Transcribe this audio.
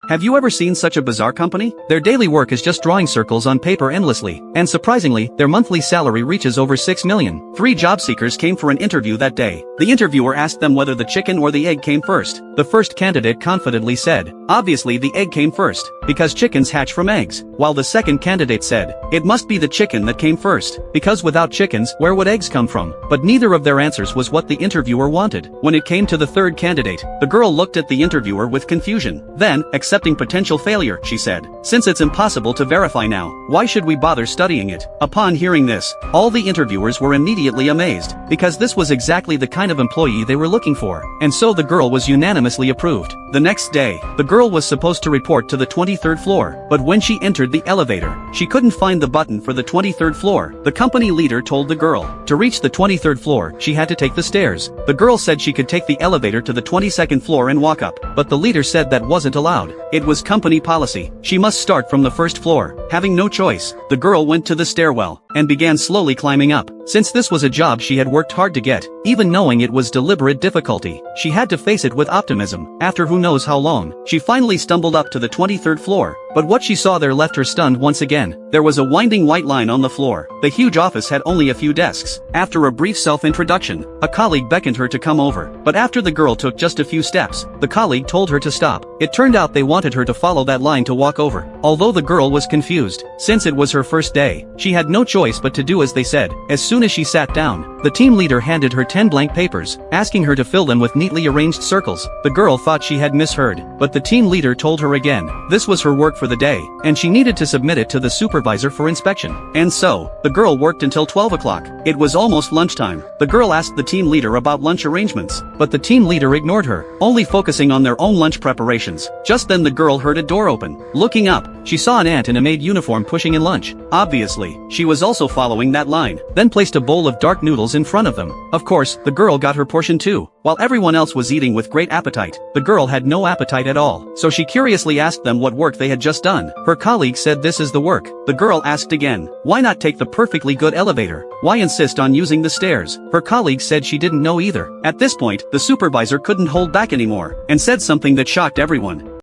Have you ever seen such a bizarre company? Their daily work is just drawing circles on paper endlessly, and surprisingly, their monthly salary reaches over 6 million. 3 job seekers came for an interview that day. The interviewer asked them whether the chicken or the egg came first. The first candidate confidently said, "Obviously the egg came first, because chickens hatch from eggs," while the second candidate said, "It must be the chicken that came first, because without chickens, where would eggs come from?" But neither of their answers was what the interviewer wanted. When it came to the third candidate, the girl looked at the interviewer with confusion. Then, accepting potential failure, she said, "Since it's impossible to verify now, why should we bother studying it?" Upon hearing this, all the interviewers were immediately amazed, because this was exactly the kind of employee they were looking for, and so the girl was unanimously approved. The next day, the girl was supposed to report to the 23rd floor, but when she entered the elevator, she couldn't find the button for the 23rd floor. The company leader told the girl, to reach the 23rd floor, she had to take the stairs. The girl said she could take the elevator to the 22nd floor and walk up, but the leader said that wasn't allowed. It was company policy. She must start from the first floor. Having no choice, the girl went to the stairwell, and began slowly climbing up. Since this was a job she had worked hard to get, even knowing it was deliberate difficulty, she had to face it with optimism. After who knows how long, she finally stumbled up to the 23rd floor. But what she saw there left her stunned once again. There was a winding white line on the floor. The huge office had only a few desks. After a brief self-introduction, a colleague beckoned her to come over. But after the girl took just a few steps, the colleague told her to stop. It turned out they wanted her to follow that line to walk over. Although the girl was confused, since it was her first day, she had no choice but to do as they said. As soon as she sat down, the team leader handed her 10 blank papers, asking her to fill them with neatly arranged circles. The girl thought she had misheard, but the team leader told her again. This was her work for the day, and she needed to submit it to the supervisor for inspection. And so, the girl worked until 12 o'clock. It was almost lunchtime. The girl asked the team leader about lunch arrangements, but the team leader ignored her, only focusing on their own lunch preparations. Just then the girl heard a door open. Looking up, she saw an ant in a maid uniform pushing in lunch. Obviously, she was also following that line, then placed a bowl of dark noodles in front of them. Of course, the girl got her portion too. While everyone else was eating with great appetite, the girl had no appetite at all, so she curiously asked them what work they had just done. Her colleague said this is the work. The girl asked again, why not take the perfectly good elevator? Why insist on using the stairs? Her colleague said she didn't know either. At this point, the supervisor couldn't hold back anymore, and said something that shocked everyone.